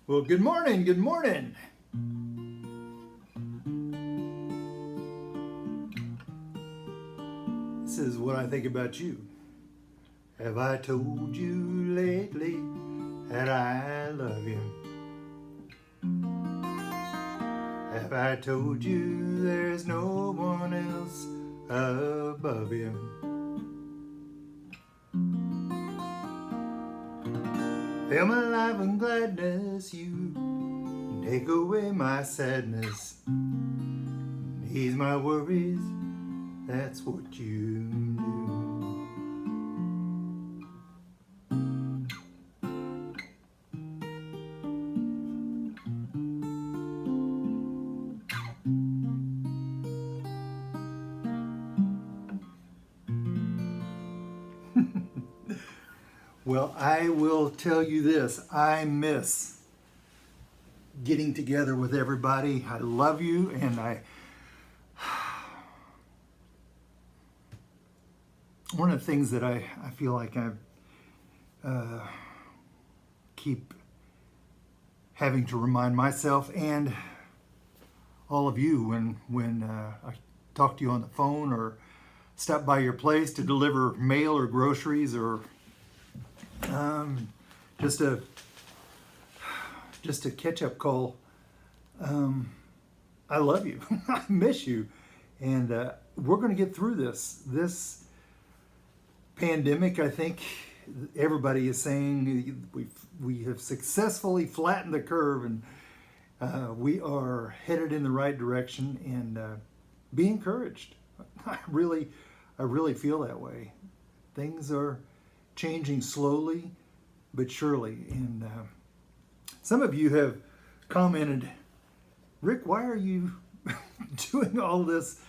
Well, good morning, good morning. This is what I think about you. Have I told you lately that I love you? Have I told you there's no one else above you? Fill my life with gladness, you take away my sadness. Ease my worries, that's what you do. Well, I will tell you this. I miss getting together with everybody. I love you, and one of the things that I feel like I keep having to remind myself and all of you when I talk to you on the phone or stop by your place to deliver mail or groceries or just a catch-up call. I love you. I miss you, and we're going to get through this pandemic. I think everybody is saying we have successfully flattened the curve, and we are headed in the right direction. And be encouraged. I really feel that way. Things are changing slowly but surely, and some of you have commented, Rick, why are you doing all this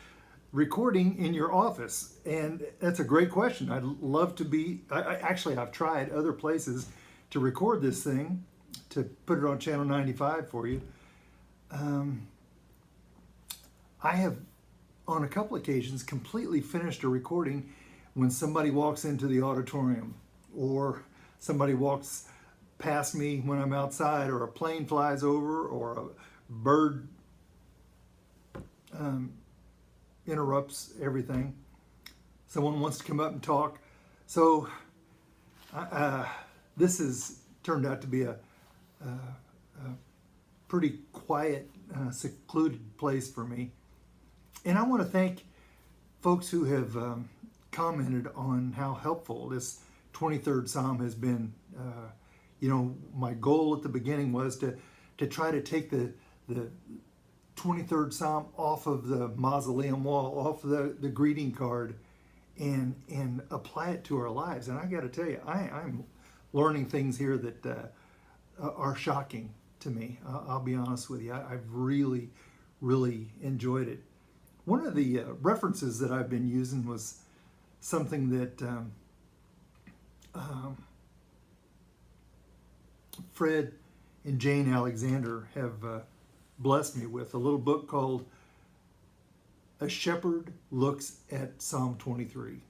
recording in your office? And that's a great question. I'd love to be, I've tried other places to record this thing, to put it on Channel 95 for you. I have, on a couple occasions, completely finished a recording when somebody walks into the auditorium, or somebody walks past me when I'm outside, or a plane flies over, or a bird interrupts everything. Someone wants to come up and talk. So this has turned out to be a pretty quiet, secluded place for me. And I want to thank folks who have commented on how helpful this 23rd Psalm has been. My goal at the beginning was to try to take the 23rd Psalm off of the mausoleum wall, off the greeting card, and apply it to our lives. And I got to tell you, I'm learning things here that are shocking to me. I'll be honest with you. I've really enjoyed it. One of the references that I've been using was something that Fred and Jane Alexander have blessed me with, a little book called A Shepherd Looks at Psalm 23.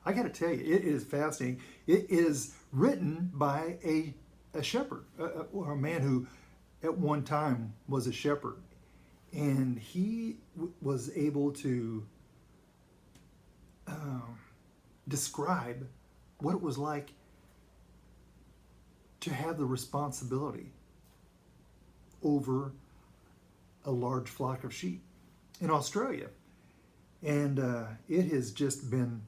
I got to tell you, it is fascinating. It is written by a shepherd, or a man who at one time was a shepherd. And he was able to describe what it was like to have the responsibility over a large flock of sheep in Australia. And it has just been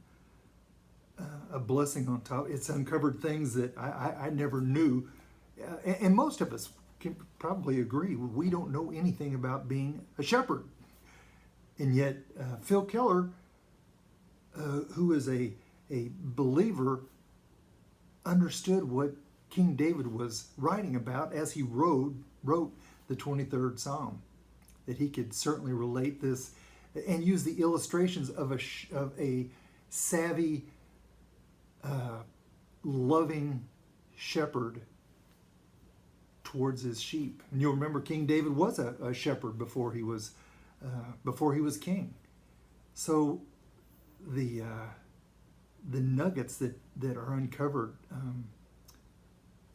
a blessing on top. It's uncovered things that I never knew. And most of us can probably agree, we don't know anything about being a shepherd. And yet Phil Keller, who is a believer, understood what King David was writing about as he wrote the 23rd Psalm, that he could certainly relate this and use the illustrations of a savvy, loving shepherd towards his sheep. And you'll remember King David was a shepherd before he was king. So the nuggets that are uncovered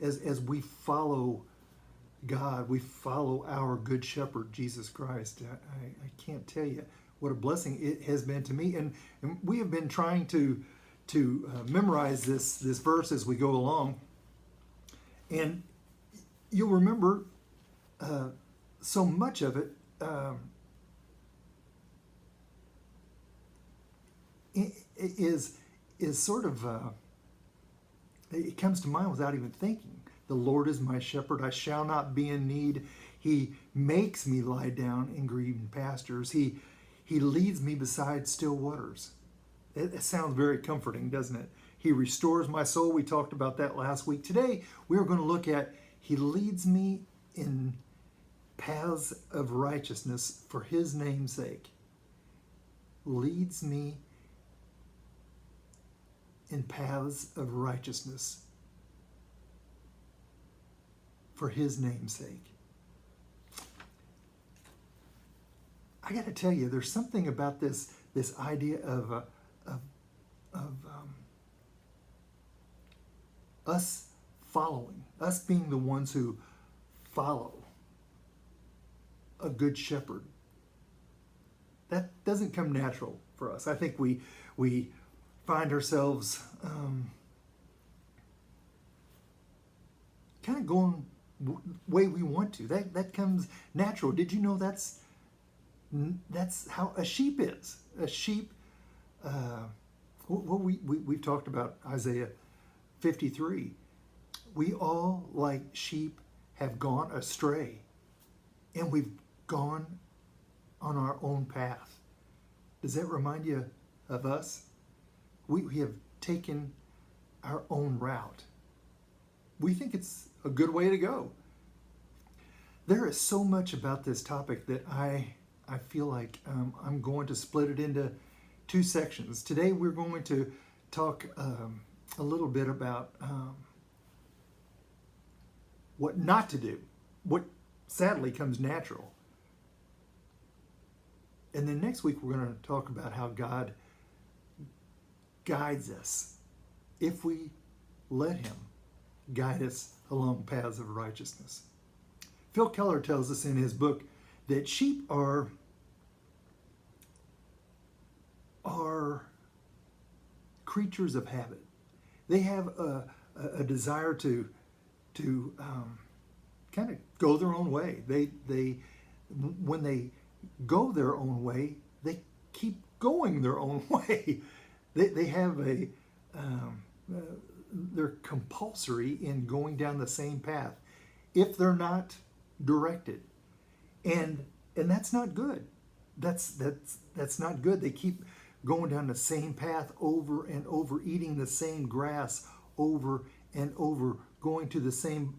as we follow God. We follow our good shepherd, Jesus Christ. I can't tell you what a blessing it has been to me. And we have been trying to memorize this verse as we go along. And you'll remember so much of it is sort of it comes to mind without even thinking. The Lord is my shepherd; I shall not be in need. He makes me lie down in green pastures. He leads me beside still waters. It sounds very comforting, doesn't it? He restores my soul. We talked about that last week. Today we are going to look at He leads me in paths of righteousness for His name's sake. Leads me in paths of righteousness for His name's sake. I got to tell you, there's something about this idea of us following, us being the ones who follow a good shepherd. That doesn't come natural for us. I think we find ourselves kind of going the way we want to. That comes natural. Did you know that's how a sheep is? A sheep. Well, we've talked about Isaiah 53. We all, like sheep, have gone astray, and we've gone on our own path. Does that remind you of us? We have taken our own route. We think it's a good way to go. There is so much about this topic that I feel like I'm going to split it into two sections. Today we're going to talk a little bit about what not to do, what sadly comes natural. And then next week we're going to talk about how God guides us if we let Him guide us along paths of righteousness. Phil Keller tells us in his book that sheep are creatures of habit. They have a desire to kind of go their own way. They when they go their own way, they keep going their own way. They have they're compulsory in going down the same path if they're not directed, and that's not good. That's not good. They keep going down the same path over and over, eating the same grass over and over, going to the same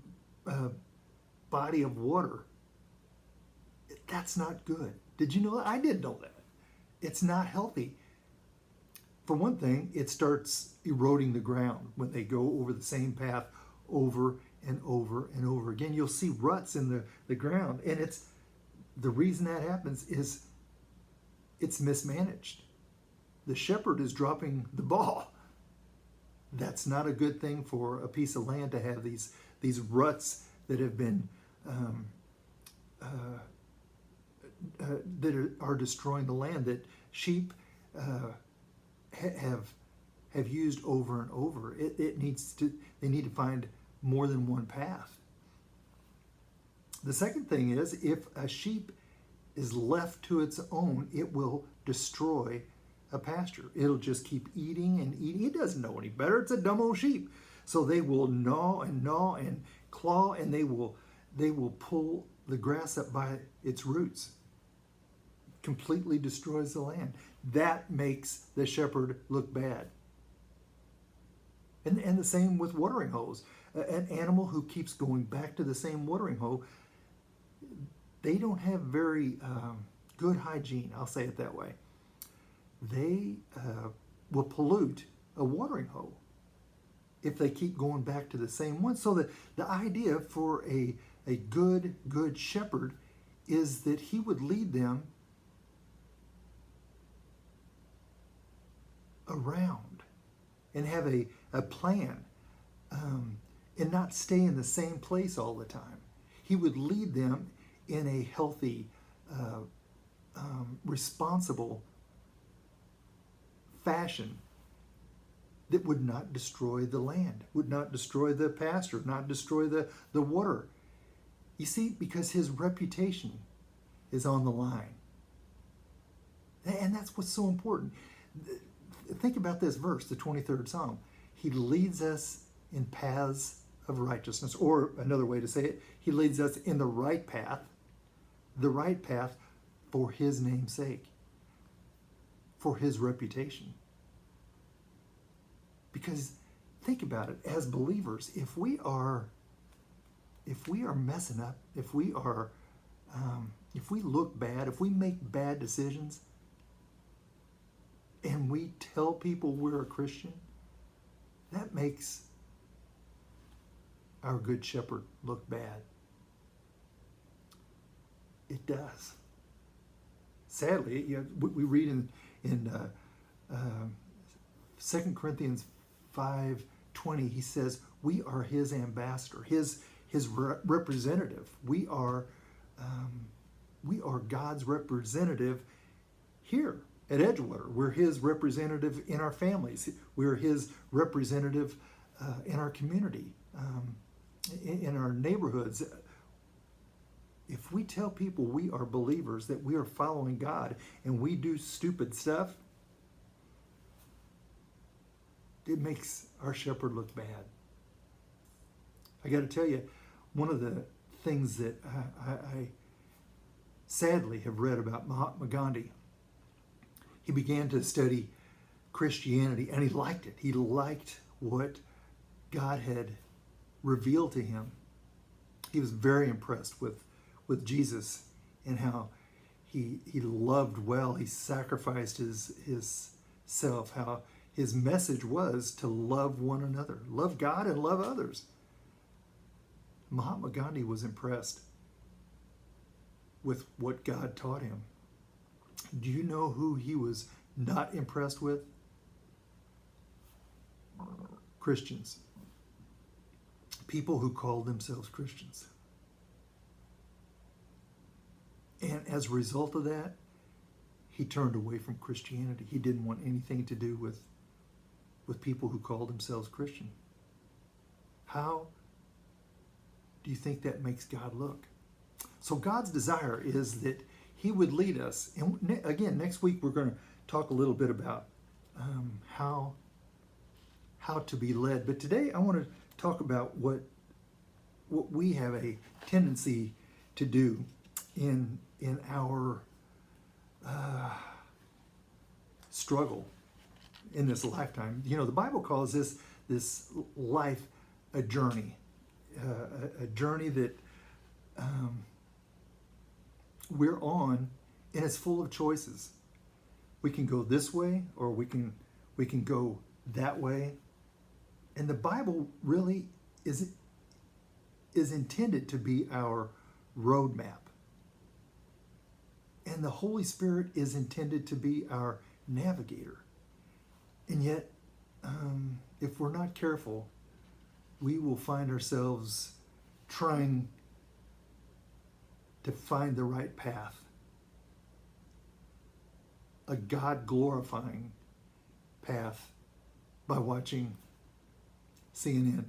body of water. That's not good. Did you know that? I didn't know that. It's not healthy. For one thing, it starts eroding the ground when they go over the same path over and over and over again. You'll see ruts in the ground, and it's the reason that happens is it's mismanaged. The shepherd is dropping the ball. That's not a good thing for a piece of land to have these ruts that have been that are destroying the land, that sheep have used over and over. They need to find more than one path. The second thing is, if a sheep is left to its own, it will destroy a pasture. It'll just keep eating and eating. It doesn't know any better. It's a dumb old sheep. So they will gnaw and claw, and they will pull the grass up by its roots. Completely destroys the land. That makes the shepherd look bad. And the same with watering holes. An animal who keeps going back to the same watering hole, they don't have very good hygiene, I'll say it that way. They will pollute a watering hole if they keep going back to the same one. So the idea for a good shepherd is that he would lead them around and have a plan, and not stay in the same place all the time. He would lead them in a healthy, responsible fashion that would not destroy the land, would not destroy the pasture, not destroy the water. You see, because his reputation is on the line. And that's what's so important. Think about this verse, the 23rd Psalm. He leads us in paths of righteousness, or another way to say it, he leads us in the right path for his name's sake, for his reputation. Because think about it, as believers, if we are messing up, if we look bad, if we make bad decisions, and we tell people we're a Christian, that makes our good shepherd look bad. It does. Sadly, we read in 2 Corinthians 5:20, he says, we are his ambassador, his representative. We are God's representative here at Edgewater. We're his representative in our families. We're his representative in our community, in our neighborhoods. If we tell people we are believers, that we are following God, and we do stupid stuff, it makes our shepherd look bad. I got to tell you, one of the things that I sadly have read about Mahatma Gandhi, he began to study Christianity, and he liked it. He liked what God had revealed to him. He was very impressed with Jesus and how he loved well. He sacrificed his self, how his message was to love one another, love God and love others. Mahatma Gandhi was impressed with what God taught him. Do you know who he was not impressed with? Christians. People who called themselves Christians. And as a result of that, he turned away from Christianity. He didn't want anything to do with people who called themselves Christian. How do you think that makes God look? So God's desire is that he would lead us. And again, next week we're going to talk a little bit about how to be led. But today I want to talk about what we have a tendency to do in our struggle in this lifetime. You know, the Bible calls this life a journey, a journey that we're on, and it's full of choices. We can go this way, or we can go that way. And the Bible really is intended to be our roadmap. And the Holy Spirit is intended to be our navigator. And yet, if we're not careful, we will find ourselves trying to find the right path, a God-glorifying path, by watching CNN,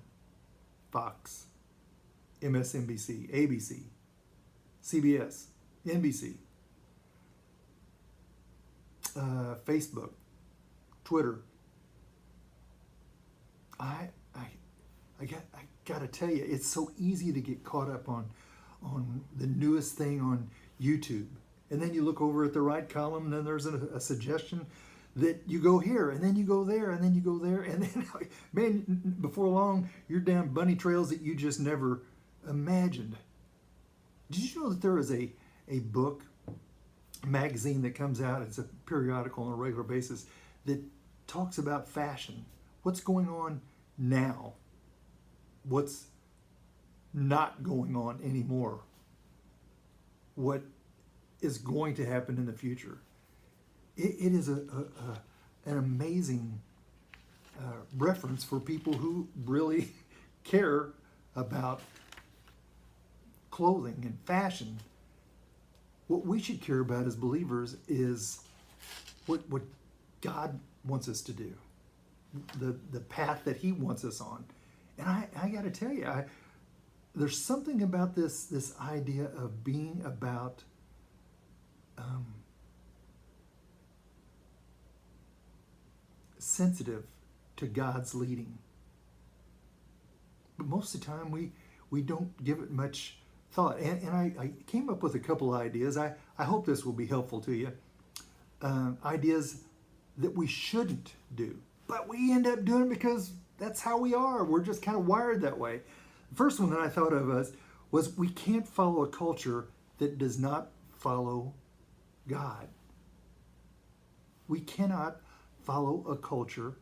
Fox, MSNBC, ABC, CBS, NBC, Facebook, Twitter. I got to tell you, it's so easy to get caught up on the newest thing on YouTube. And then you look over at the right column, and then there's a suggestion that you go here, and then you go there, and then you go there, and then, man, before long, you're down bunny trails that you just never imagined. Did you know that there is a book, magazine that comes out, it's a periodical on a regular basis, that talks about fashion, what's going on now, what's not going on anymore, what is going to happen in the future. It is an amazing reference for people who really care about clothing and fashion. What we should care about as believers is what God wants us to do, the path that He wants us on. And I got to tell you, there's something about this idea of being about sensitive to God's leading. But most of the time we don't give it much thought. And I came up with a couple ideas. I hope this will be helpful to you. Ideas that we shouldn't do, but we end up doing it because that's how we are. We're just kind of wired that way. The first one that I thought of was we can't follow a culture that does not follow God. We cannot follow a culture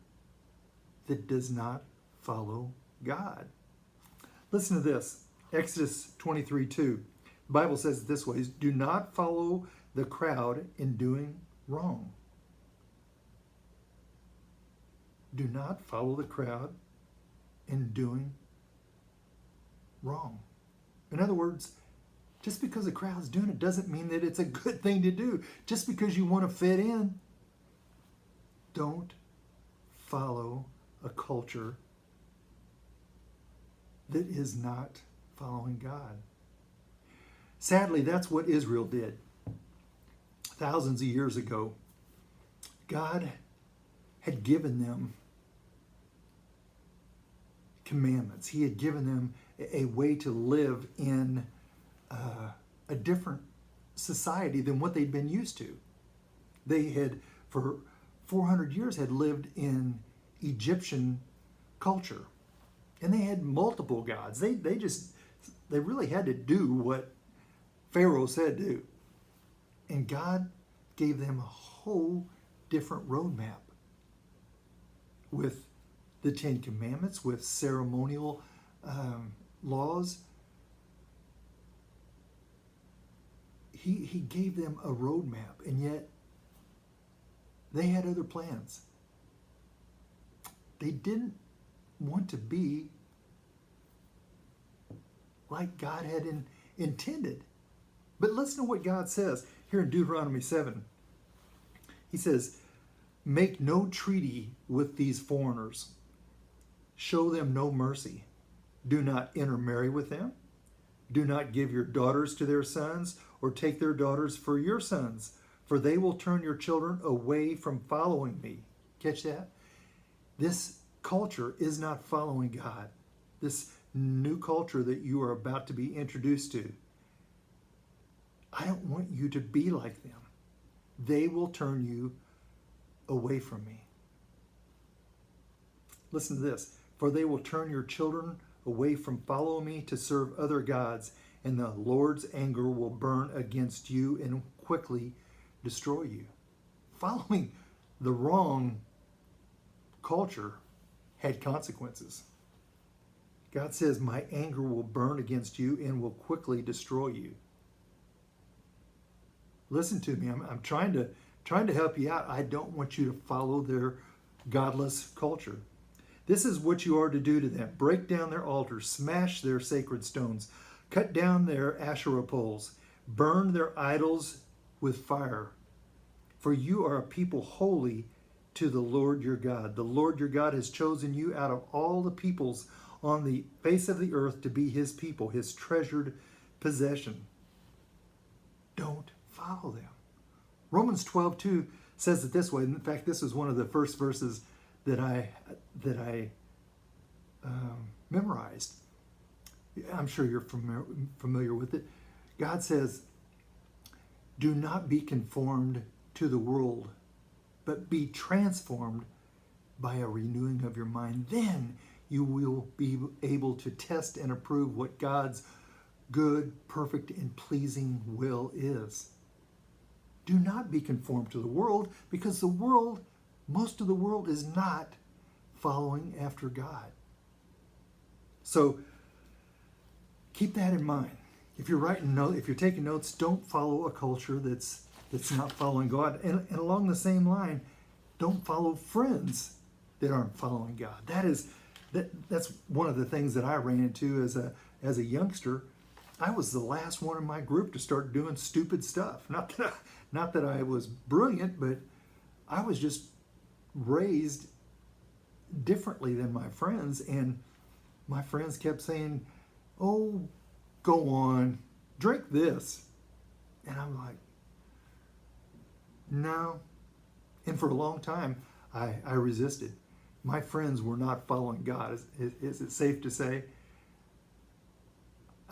that does not follow God. Listen to this. Exodus 23:2. The Bible says it this way: do not follow the crowd in doing wrong. Do not follow the crowd in doing wrong. In other words, just because the crowd's doing it doesn't mean that it's a good thing to do. Just because you want to fit in, don't follow a culture that is not following God. Sadly, that's what Israel did thousands of years ago. God had given them commandments. He had given them a way to live in a different society than what they'd been used to. They had, for 400 years, had lived in Egyptian culture. And they had multiple gods. They really had to do what Pharaoh said do. And God gave them a whole different roadmap with the Ten Commandments, with ceremonial laws. He gave them a roadmap, and yet they had other plans. They didn't want to be like God had intended. But listen to what God says here in Deuteronomy 7. He says, make no treaty with these foreigners. Show them no mercy. Do not intermarry with them. Do not give your daughters to their sons, or take their daughters for your sons, for they will turn your children away from following me. Catch that? This culture is not following God. This new culture that you are about to be introduced to, I don't want you to be like them. They will turn you away from me. Listen to this. For they will turn your children away from following me to serve other gods, and the Lord's anger will burn against you and quickly destroy you. Following the wrong culture had consequences. God says, my anger will burn against you and will quickly destroy you. Listen to me. I'm trying to help you out. I don't want you to follow their godless culture. This is what you are to do to them. Break down their altars, smash their sacred stones, cut down their Asherah poles, burn their idols with fire. For you are a people holy to the Lord your God. The Lord your God has chosen you out of all the peoples on the face of the earth to be his people, his treasured possession. Don't follow them. Romans 12:2 says it this way. In fact, this is one of the first verses that I memorized. I'm sure you're familiar with it. God says, do not be conformed to the world, but be transformed by a renewing of your mind. Then you will be able to test and approve what God's good, perfect, and pleasing will is. Do not be conformed to the world, because the world, most of the world, is not following after God. So keep that in mind. If you're if you're taking notes, don't follow a culture that's not following God. And along the same line, don't follow friends that aren't following God. That's one of the things that I ran into as a youngster. I was the last one in my group to start doing stupid stuff. Not that I was brilliant, but I was just raised differently than my friends, and my friends kept saying, "Oh, go on, drink this," and I'm like, "No." And for a long time, I resisted. My friends were not following God. Is it safe to say?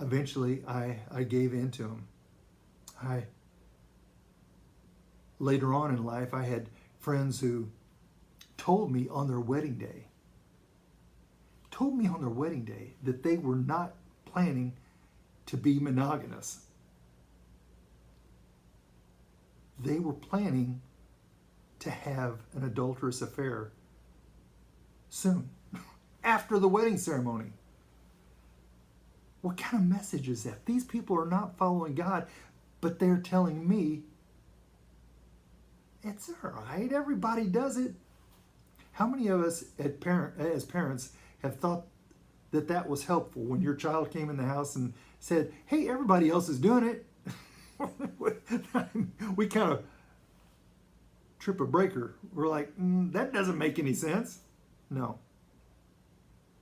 Eventually, I gave in to them. Later on in life, I had friends who told me on their wedding day, that they were not planning to be monogamous. They were planning to have an adulterous affair soon, after the wedding ceremony. What kind of message is that? These people are not following God, but they're telling me it's all right, everybody does it. How many of us as parents have thought that that was helpful when your child came in the house and said, "Hey, everybody else is doing it"? We kind of trip a breaker. We're like, that doesn't make any sense. No.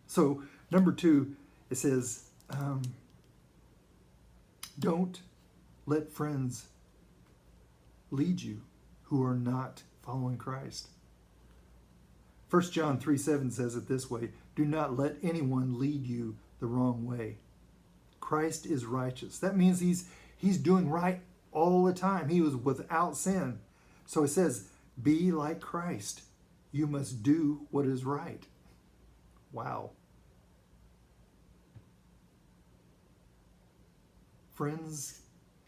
So, number 2, it says, don't let friends lead you who are not following Christ. 1 John 3:7 says it this way: do not let anyone lead you the wrong way. Christ is righteous. That means he's doing right all the time. He was without sin. So it says, be like Christ. You must do what is right. Wow. Friends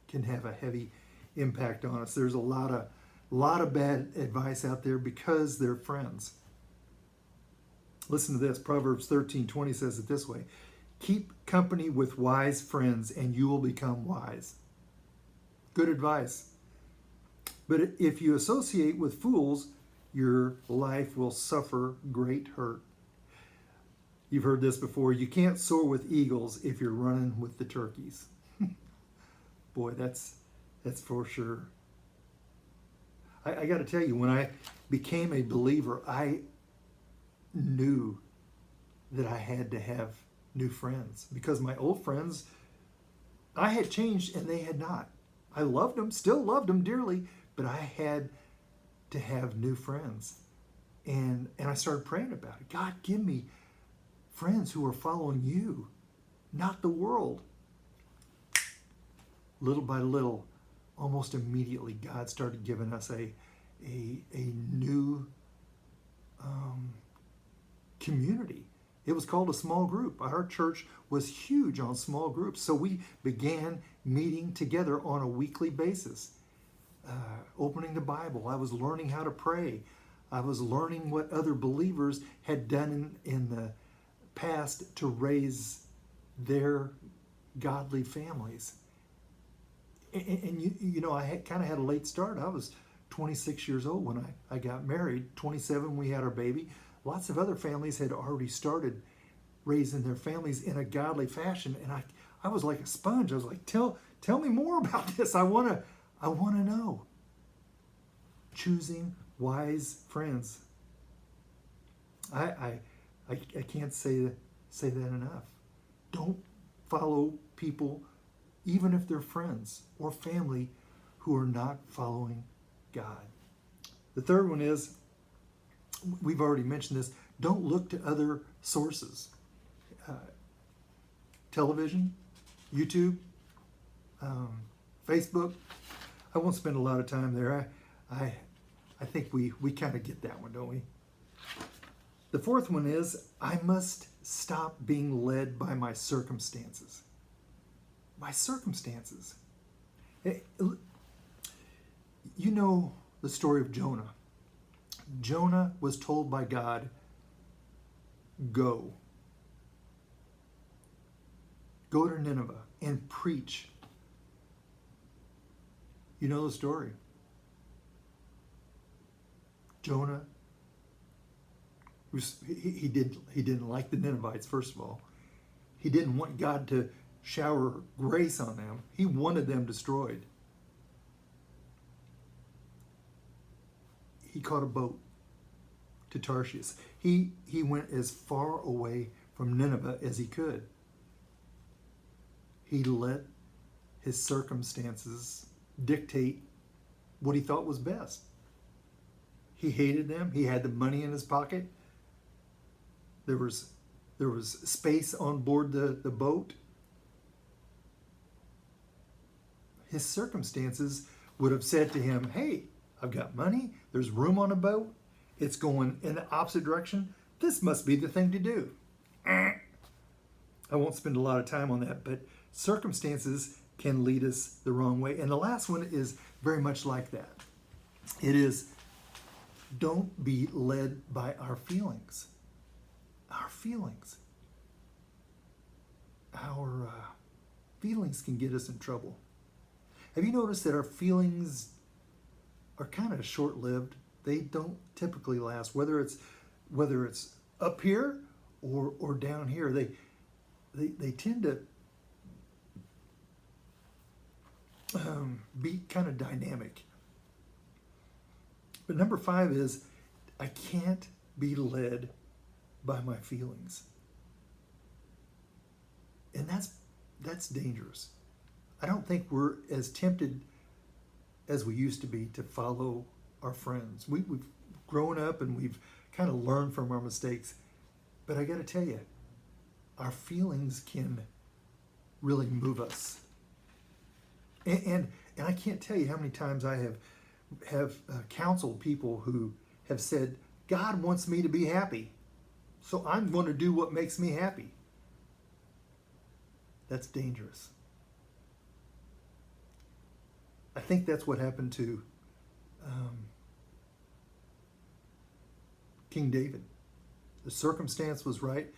can have a heavy impact on us. There's a lot of bad advice out there because they're friends. Listen to this. Proverbs 13:20 says it this way: keep company with wise friends and you will become wise. Good advice. But if you associate with fools, your life will suffer great hurt. You've heard this before. You can't soar with eagles if you're running with the turkeys. Boy, that's for sure. I got to tell you, when I became a believer, I knew that I had to have new friends because my old friends, I had changed and they had not. I loved them, still loved them dearly, but I had to have new friends. And I started praying about it. God, give me friends who are following you, not the world. Little by little, almost immediately, God started giving us a new community. It was called a small group. Our church was huge on small groups. So we began meeting together on a weekly basis, opening the Bible. I was learning how to pray. I was learning what other believers had done in the past to raise their godly families. And you know, I kind of had a late start. I was 26 years old when I got married. 27 we had our baby. Lots of other families had already started raising their families in a godly fashion, and I was like a sponge. I was like, tell me more about this. I wanna know. Choosing wise friends. I can't say that enough. Don't follow people, even if they're friends or family, who are not following God. The third one is, we've already mentioned this, don't look to other sources. Television, YouTube, Facebook. I won't spend a lot of time there. I think we kind of get that one, don't we? The fourth one is, I must stop being led by my circumstances. My circumstances. You know the story of Jonah. Jonah was told by God, go. Go to Nineveh and preach. You know the story. Jonah, he didn't like the Ninevites, first of all. He didn't want God to shower grace on them. He wanted them destroyed. He caught a boat to Tarshish. He went as far away from Nineveh as he could. He let his circumstances dictate what he thought was best. He hated them. He had the money in his pocket. There was space on board the boat. His circumstances would have said to him, hey, I've got money. There's room on a boat. It's going in the opposite direction. This must be the thing to do. I won't spend a lot of time on that, but circumstances can lead us the wrong way. And the last one is very much like that. It is, don't be led by our feelings. Our feelings. Our feelings can get us in trouble. Have you noticed that our feelings are kind of short-lived? They don't typically last, whether it's up here or down here. They tend to be kind of dynamic. But number 5 is, I can't be led by my feelings. And that's dangerous. I don't think we're as tempted as we used to be to follow our friends. We've grown up and we've kind of learned from our mistakes. But I got to tell you, our feelings can really move us. And I can't tell you how many times I have counseled people who have said, God wants me to be happy, so I'm going to do what makes me happy. That's dangerous. I think that's what happened to King David. The circumstance was right,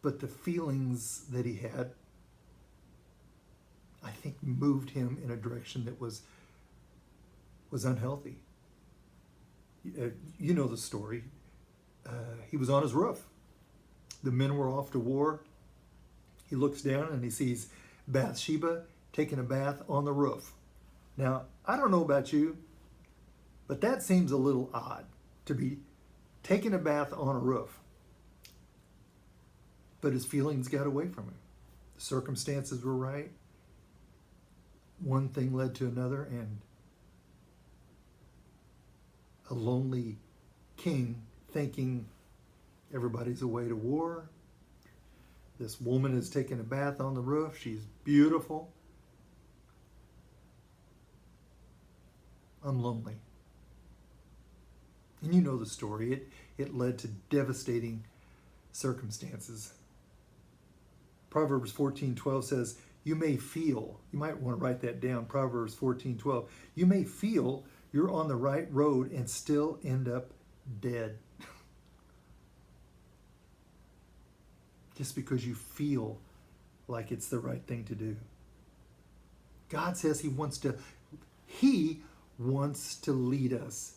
but the feelings that he had, I think, moved him in a direction that was unhealthy. You know the story. He was on his roof. The men were off to war. He looks down and he sees Bathsheba taking a bath on the roof. Now, I don't know about you, but that seems a little odd to be taking a bath on a roof. But his feelings got away from him. The circumstances were right. One thing led to another, and a lonely king thinking everybody's away to war. This woman is taking a bath on the roof. She's beautiful. I'm lonely. And you know the story. It led to devastating circumstances. Proverbs 14:12 says, you may feel, you might want to write that down, Proverbs 14:12. You may feel you're on the right road and still end up dead. Just because you feel like it's the right thing to do. God says He wants to lead us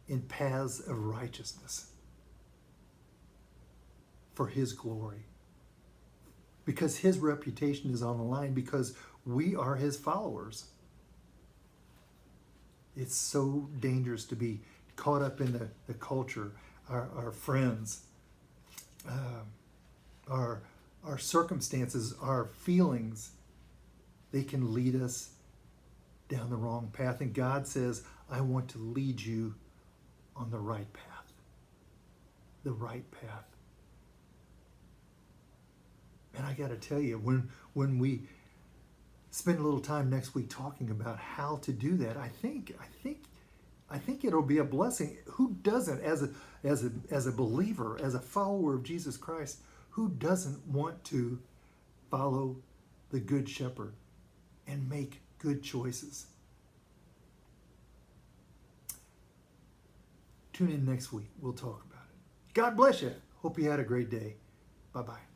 in paths of righteousness for His glory. Because His reputation is on the line, because we are His followers. It's so dangerous to be caught up in the culture, our friends, our circumstances, our feelings. They can lead us down the wrong path. And God says, I want to lead you on the right path. The right path. And I got to tell you, when we spend a little time next week talking about how to do that, I think it'll be a blessing. Who doesn't, as a believer, as a follower of Jesus Christ, who doesn't want to follow the Good Shepherd and make good choices? Tune in next week. We'll talk about it. God bless you. Hope you had a great day. Bye-bye.